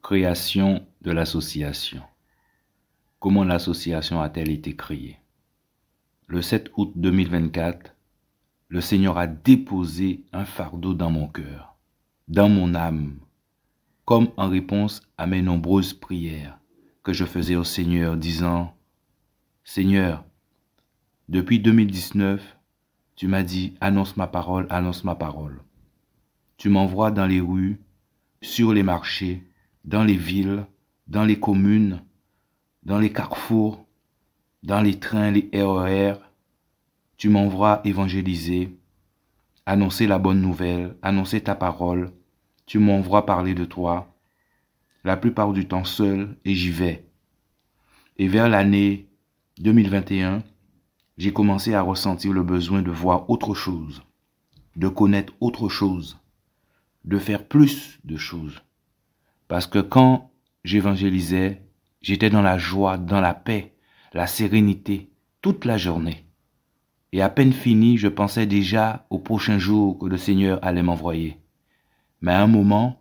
Création de l'association. Comment l'association a-t-elle été créée? Le 7 août 2024, le Seigneur a déposé un fardeau dans mon cœur, dans mon âme, comme en réponse à mes nombreuses prières que je faisais au Seigneur, disant « Seigneur, depuis 2019, tu m'as dit « Annonce ma parole, annonce ma parole ». Tu m'envoies dans les rues, sur les marchés, dans les villes, dans les communes, dans les carrefours, dans les trains, les RER. Tu m'envoies évangéliser, annoncer la bonne nouvelle, annoncer ta parole. Tu m'envoies parler de toi, la plupart du temps seul, et j'y vais. Et vers l'année 2021, j'ai commencé à ressentir le besoin de voir autre chose, de connaître autre chose, de faire plus de choses. Parce que quand j'évangélisais, j'étais dans la joie, dans la paix, la sérénité, toute la journée. Et à peine fini, je pensais déjà au prochain jour que le Seigneur allait m'envoyer. Mais à un moment,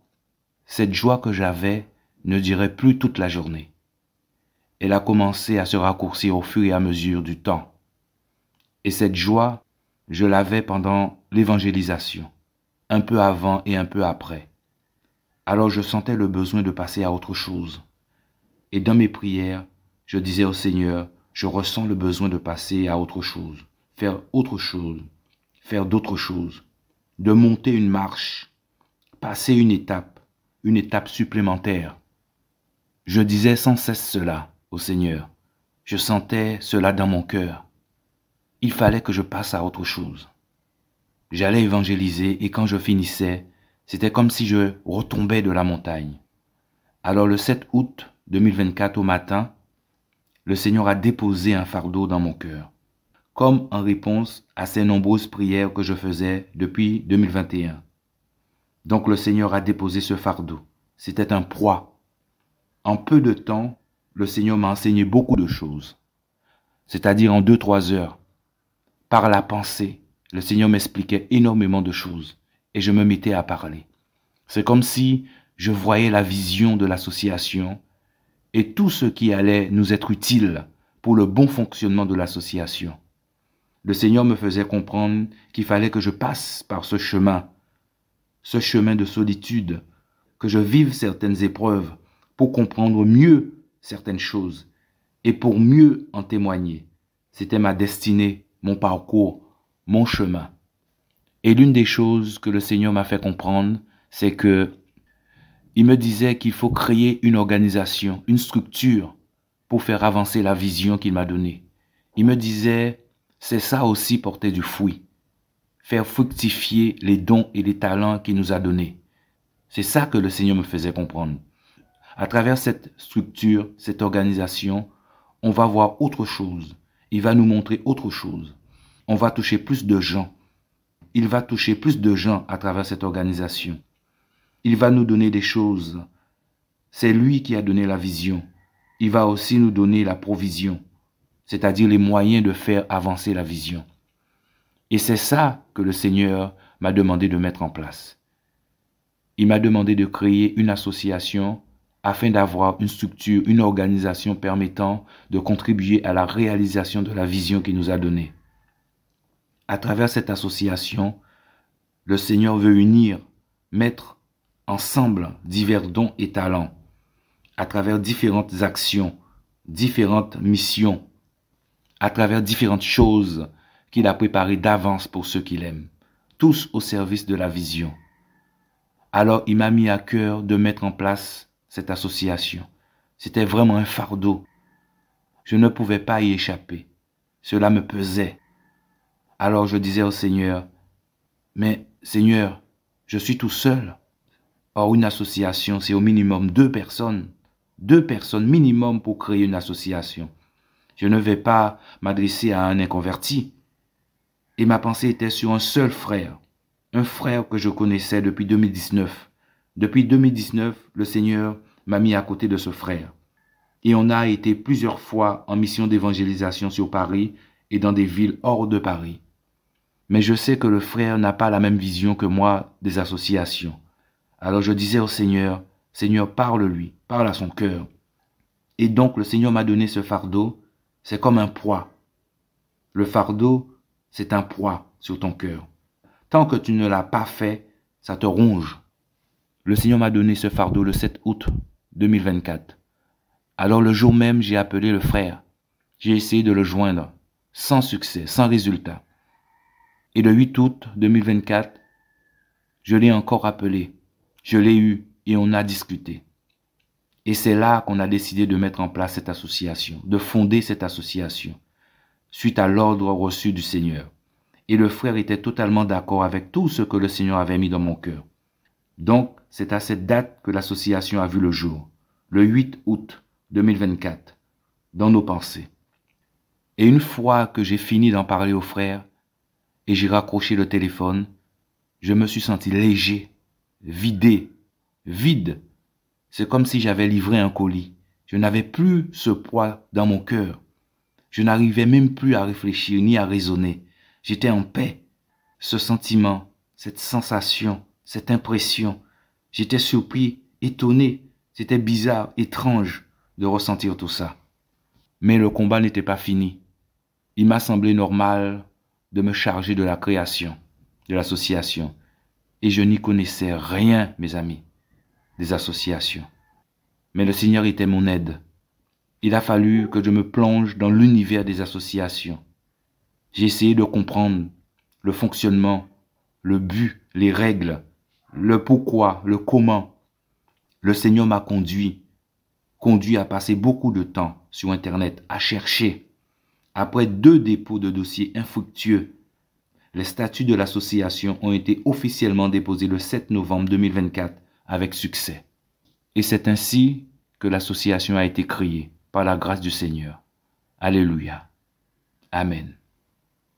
cette joie que j'avais ne durait plus toute la journée. Elle a commencé à se raccourcir au fur et à mesure du temps. Et cette joie, je l'avais pendant l'évangélisation, un peu avant et un peu après. Alors je sentais le besoin de passer à autre chose. Et dans mes prières, je disais au Seigneur, je ressens le besoin de passer à autre chose, faire autre chose, faire d'autres choses, de monter une marche, passer une étape supplémentaire. Je disais sans cesse cela au Seigneur. Je sentais cela dans mon cœur. Il fallait que je passe à autre chose. J'allais évangéliser et quand je finissais, c'était comme si je retombais de la montagne. Alors le 7 août 2024 au matin, le Seigneur a déposé un fardeau dans mon cœur, comme en réponse à ces nombreuses prières que je faisais depuis 2021. Donc le Seigneur a déposé ce fardeau. C'était un poids. En peu de temps, le Seigneur m'a enseigné beaucoup de choses. C'est-à-dire en 2-3 heures. Par la pensée, le Seigneur m'expliquait énormément de choses et je me mettais à parler. C'est comme si je voyais la vision de l'association et tout ce qui allait nous être utile pour le bon fonctionnement de l'association. Le Seigneur me faisait comprendre qu'il fallait que je passe par ce chemin de solitude, que je vive certaines épreuves pour comprendre mieux certaines choses et pour mieux en témoigner. C'était ma destinée, mon parcours, mon chemin. Et l'une des choses que le Seigneur m'a fait comprendre, c'est que il me disait qu'il faut créer une organisation, une structure pour faire avancer la vision qu'il m'a donnée. Il me disait, c'est ça aussi porter du fruit, faire fructifier les dons et les talents qu'il nous a donnés. C'est ça que le Seigneur me faisait comprendre. À travers cette structure, cette organisation, on va voir autre chose. Il va nous montrer autre chose. On va toucher plus de gens. Il va toucher plus de gens à travers cette organisation. Il va nous donner des choses. C'est lui qui a donné la vision. Il va aussi nous donner la provision, c'est-à-dire les moyens de faire avancer la vision. Et c'est ça que le Seigneur m'a demandé de mettre en place. Il m'a demandé de créer une association afin d'avoir une structure, une organisation permettant de contribuer à la réalisation de la vision qu'il nous a donnée. À travers cette association, le Seigneur veut unir, mettre ensemble divers dons et talents à travers différentes actions, différentes missions, à travers différentes choses qu'il a préparées d'avance pour ceux qu'il aime, tous au service de la vision. Alors il m'a mis à cœur de mettre en place cette association. C'était vraiment un fardeau. Je ne pouvais pas y échapper. Cela me pesait. Alors je disais au Seigneur, mais Seigneur, je suis tout seul. Or, une association, c'est au minimum 2 personnes. 2 personnes minimum pour créer une association. Je ne vais pas m'adresser à un inconverti. Et ma pensée était sur un seul frère. Un frère que je connaissais depuis 2019. Depuis 2019, le Seigneur m'a mis à côté de ce frère. Et on a été plusieurs fois en mission d'évangélisation sur Paris et dans des villes hors de Paris. Mais je sais que le frère n'a pas la même vision que moi des associations. Alors je disais au Seigneur, Seigneur, parle-lui, parle à son cœur. Et donc, le Seigneur m'a donné ce fardeau. C'est comme un poids. Le fardeau, c'est un poids sur ton cœur. Tant que tu ne l'as pas fait, ça te ronge. Le Seigneur m'a donné ce fardeau le 7 août 2024. Alors le jour même, j'ai appelé le frère. J'ai essayé de le joindre, sans succès, sans résultat. Et le 8 août 2024, je l'ai encore appelé. Je l'ai eu et on a discuté. Et c'est là qu'on a décidé de mettre en place cette association, de fonder cette association, suite à l'ordre reçu du Seigneur. Et le frère était totalement d'accord avec tout ce que le Seigneur avait mis dans mon cœur. Donc, c'est à cette date que l'association a vu le jour, le 8 août 2024, dans nos pensées. Et une fois que j'ai fini d'en parler au frère, et j'ai raccroché le téléphone, je me suis senti léger, vidé, vide. C'est comme si j'avais livré un colis. Je n'avais plus ce poids dans mon cœur. Je n'arrivais même plus à réfléchir ni à raisonner. J'étais en paix. Ce sentiment, cette sensation, cette impression, j'étais surpris, étonné. C'était bizarre, étrange de ressentir tout ça. Mais le combat n'était pas fini. Il m'a semblé normal de me charger de la création, de l'association. Et je n'y connaissais rien, mes amis, des associations. Mais le Seigneur était mon aide. Il a fallu que je me plonge dans l'univers des associations. J'ai essayé de comprendre le fonctionnement, le but, les règles, le pourquoi, le comment. Le Seigneur m'a conduit à passer beaucoup de temps sur Internet, à chercher. Après 2 dépôts de dossiers infructueux, les statuts de l'association ont été officiellement déposés le 7 novembre 2024 avec succès. Et c'est ainsi que l'association a été créée par la grâce du Seigneur. Alléluia. Amen.